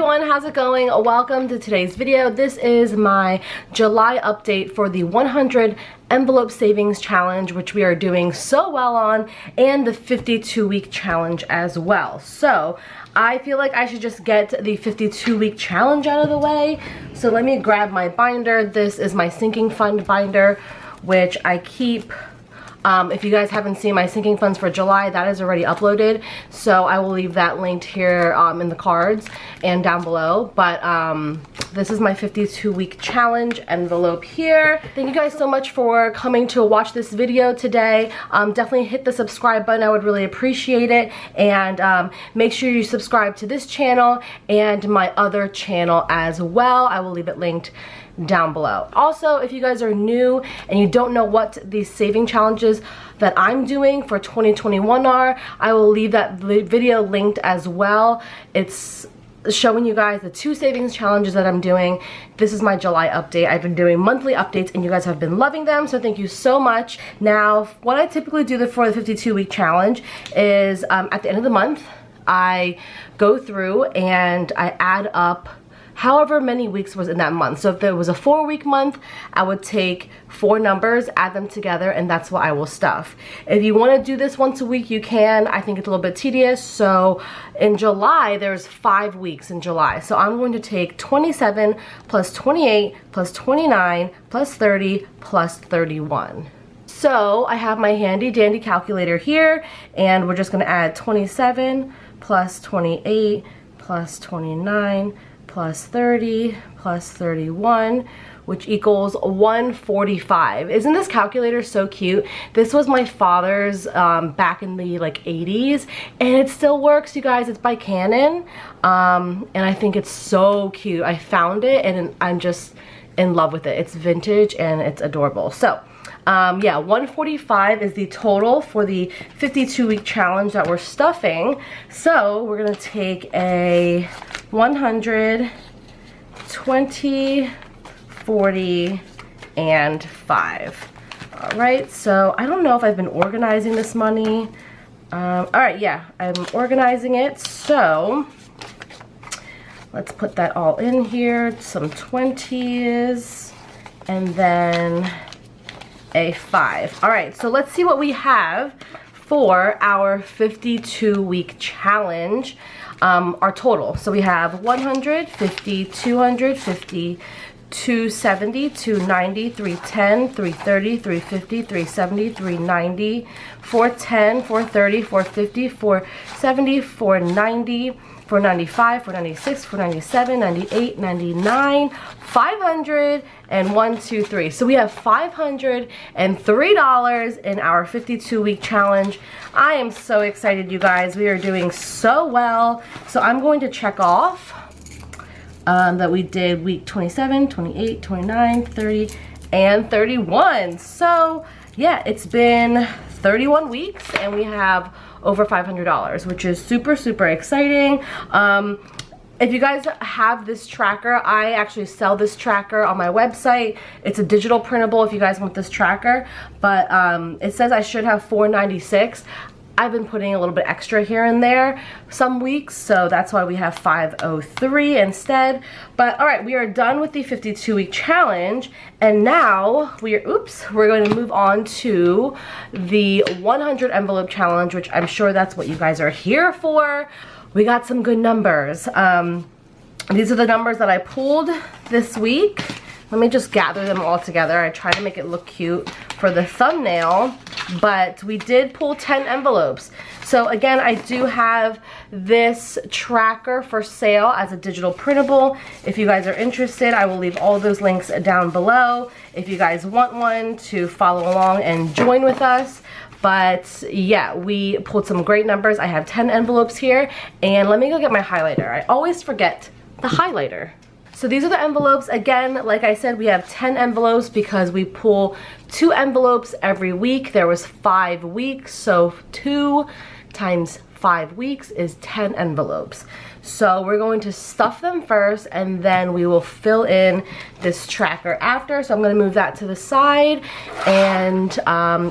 everyone, how's it going? Welcome to today's video. This is my July update for the 100 envelope savings challenge, which we are doing so well on, and the 52-week challenge as well. So I feel like I should just get the 52-week challenge out of the way. So let me grab my binder. This is my sinking fund binder, which I keep. If you guys haven't seen my sinking funds for July, that is already uploaded, so I will leave that linked here in the cards and down below. But this is my 52-week challenge envelope here. Thank you guys so much for coming to watch this video today. Definitely hit the subscribe button, I would really appreciate it. And make sure you subscribe to this channel and my other channel as well. I will leave it linked down below. Also, if you guys are new and you don't know what these saving challenges that I'm doing for 2021 are, I will leave that video linked as well. It's showing you guys the 2 savings challenges that I'm doing. This is my July update. I've been doing monthly updates and you guys have been loving them, so thank you so much. Now, what I typically do for the 52-week challenge is at the end of the month, I go through and I add up however many weeks was in that month. So if there was a 4-week month, I would take 4 numbers, add them together, and that's what I will stuff. If you want to do this once a week, you can. I think it's a little bit tedious. So in July, there's 5 weeks in July. So I'm going to take 27 plus 28 plus 29 plus 30 plus 31. So I have my handy dandy calculator here, and we're just going to add 27 plus 28 plus 29 plus 30 plus 31, which equals 145. Isn't this calculator so cute? This was my father's back in the 80s, and it still works, you guys. It's by Canon, and I think it's so cute. I found it and I'm just in love with it. It's vintage and it's adorable. So yeah, 145 is the total for the 52-week challenge that we're stuffing. So we're gonna take a 100, 20, 40, and 5. All right, so I don't know if I've been organizing this money. All right, yeah, I'm organizing it. So let's put that all in here. Some 20s, and then a 5. All right, so let's see what we have for our 52-week challenge. Our total. So we have 150, 250, 270, 290, 310, 330, 350, 370, 390, 410, 430, 450, 470, 490, 495, 496, 497, 98, 99, 500, and 1, 2, 3. So we have $503 in our 52-week challenge. I am so excited, you guys. We are doing so well. So I'm going to check off that we did week 27, 28, 29, 30, and 31. So yeah, it's been 31 weeks and we have over $500, which is super, super exciting. If you guys have this tracker, I actually sell this tracker on my website. It's a digital printable if you guys want this tracker, but it says I should have $496. I've been putting a little bit extra here and there some weeks, so that's why we have $503 instead. But all right, we are done with the 52-week challenge, and now we're going to move on to the 100 envelope challenge, which I'm sure that's what you guys are here for. We got some good numbers. These are the numbers that I pulled this week. Let me just gather them all together. I try to make it look cute for the thumbnail, but we did pull 10 envelopes. So again, I do have this tracker for sale as a digital printable. If you guys are interested, I will leave all those links down below if you guys want one to follow along and join with us. But yeah, we pulled some great numbers. I have 10 envelopes here, and let me go get my highlighter. I always forget the highlighter. So these are the envelopes. Again, like I said, we have 10 envelopes because we pull 2 envelopes every week. There was 5 weeks, so 2 times 5 weeks is 10 envelopes. So we're going to stuff them first and then we will fill in this tracker after. So I'm gonna move that to the side and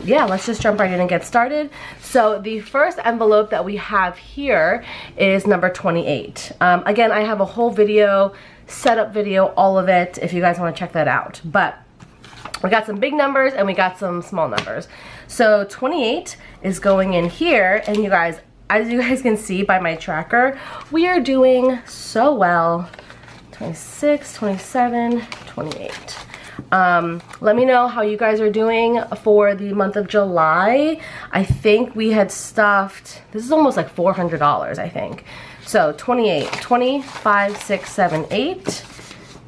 yeah, let's just jump right in and get started. So the first envelope that we have here is number 28. Again, I have a whole video, setup video, all of it, if you guys wanna check that out. But we got some big numbers and we got some small numbers. So 28 is going in here, and you guys, as you guys can see by my tracker, we are doing so well. 26, 27, 28. Let me know how you guys are doing for the month of July. I think we had stuffed, this is almost like $400, I think. So 28, 25, 6, 7, 8.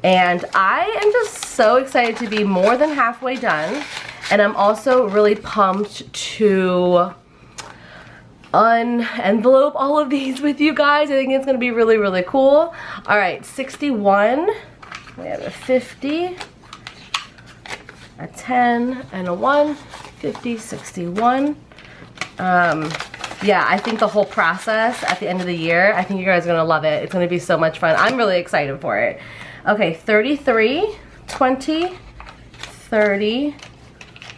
And I am just so excited to be more than halfway done. And I'm also really pumped to unenvelope all of these with you guys. I think it's gonna be really, really cool. All right, 61, we have a 50, a 10, and a 1, 50, 61. Yeah, I think the whole process at the end of the year, I think you guys are gonna love it. It's gonna be so much fun. I'm really excited for it. Okay, 33, 20, 30,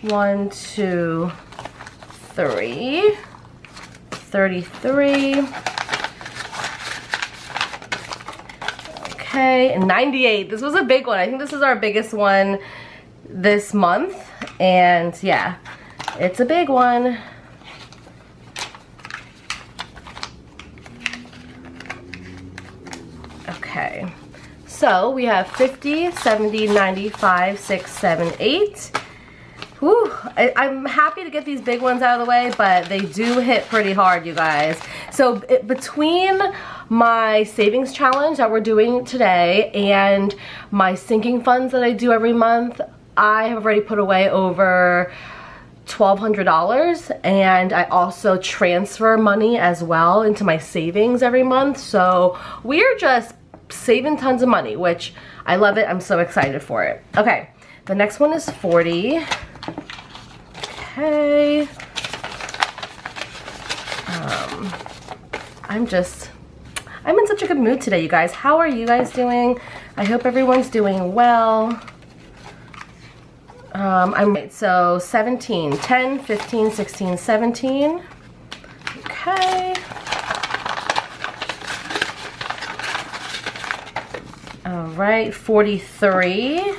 1, 2, 3, 33, okay, and 98. This was a big one. I think this is our biggest one this month, and yeah, it's a big one. Okay. So we have 50, 70, 95, 6, 7, 8. Whew, I'm happy to get these big ones out of the way, but they do hit pretty hard, you guys. So between my savings challenge that we're doing today and my sinking funds that I do every month, I have already put away over $1,200, and I also transfer money as well into my savings every month. So we're just saving tons of money, which I love it. I'm so excited for it. Okay, the next one is 40. Okay. I'm in such a good mood today, you guys. How are you guys doing? I hope everyone's doing well. So 17, 10, 15, 16, 17. Okay. All right, 43.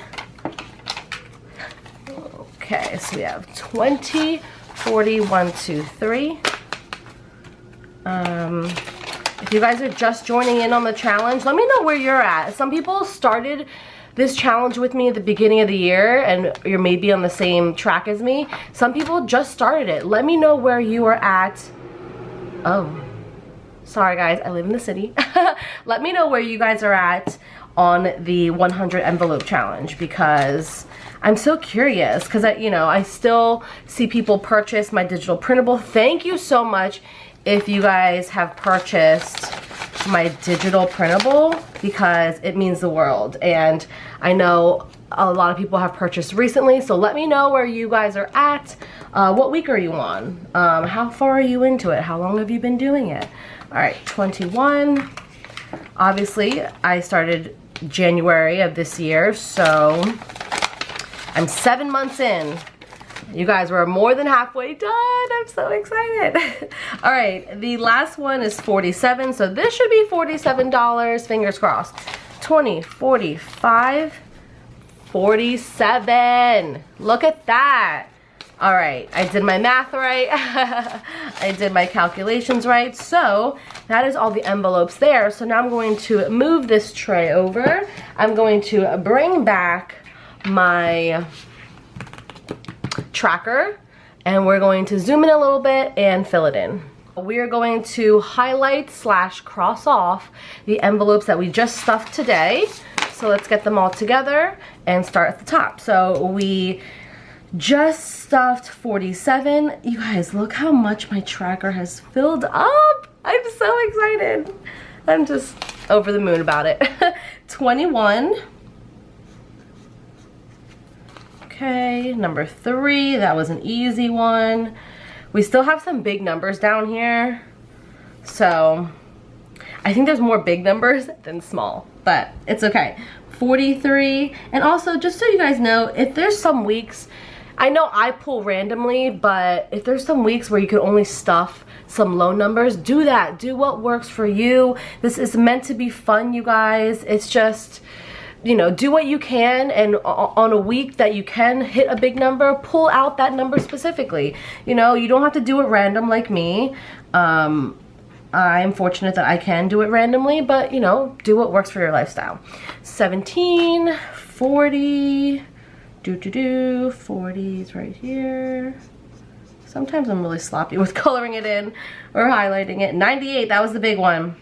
Okay, so we have 20, 40, 1, 2, 3. If you guys are just joining in on the challenge, let me know where you're at. Some people started this challenge with me at the beginning of the year and you're maybe on the same track as me. Some people just started it. Let me know where you are at. Oh, sorry guys, I live in the city. Let me know where you guys are at on the 100 envelope challenge, because I'm so curious, because I still see people purchase my digital printable. Thank you so much if you guys have purchased my digital printable, because it means the world. And I know a lot of people have purchased recently, so let me know where you guys are at. What week are you on? How far are you into it? How long have you been doing it? All right, 21. Obviously, I started January of this year, so I'm 7 months in. You guys were more than halfway done. I'm so excited. All right, the last one is 47, so this should be $47, fingers crossed. 20, 45, 47. Look at that. All right, I did my math right. I did my calculations right. So that is all the envelopes there. So now I'm going to move this tray over. I'm going to bring back my tracker and we're going to zoom in a little bit and fill it in. We are going to highlight / cross off the envelopes that we just stuffed today. So let's get them all together and start at the top. So we just stuffed 47. You guys, look how much my tracker has filled up. I'm so excited. I'm just over the moon about it. 21. Okay, number 3, that was an easy one. We still have some big numbers down here. So I think there's more big numbers than small, but it's okay. 43. And also, just so you guys know, if there's some weeks, I know I pull randomly, but if there's some weeks where you can only stuff some low numbers, do that. Do what works for you. This is meant to be fun, you guys. It's just, you know, do what you can, and on a week that you can hit a big number, pull out that number specifically. You know, you don't have to do it random like me. I'm fortunate that I can do it randomly, but, you know, do what works for your lifestyle. 17, 40, 40 is right here. Sometimes I'm really sloppy with coloring it in or highlighting it. 98, that was the big one.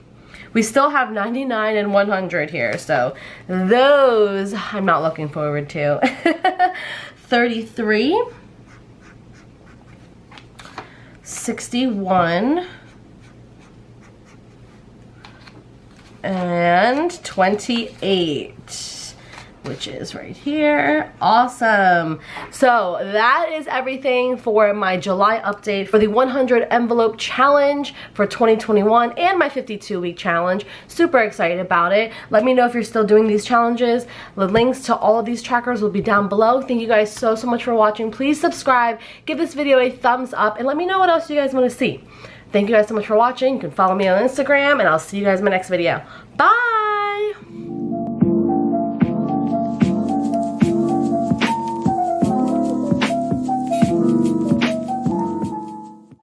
We still have 99 and 100 here, so those I'm not looking forward to. 33, 61, and 28, which is right here. Awesome. So that is everything for my July update for the 100 envelope challenge for 2021 and my 52-week challenge. Super excited about it. Let me know if you're still doing these challenges. The links to all of these trackers will be down below. Thank you guys so much for watching. Please subscribe, give this video a thumbs up, and let me know what else you guys want to see. Thank you guys so much for watching. You can follow me on Instagram, and I'll see you guys in my next video. Bye!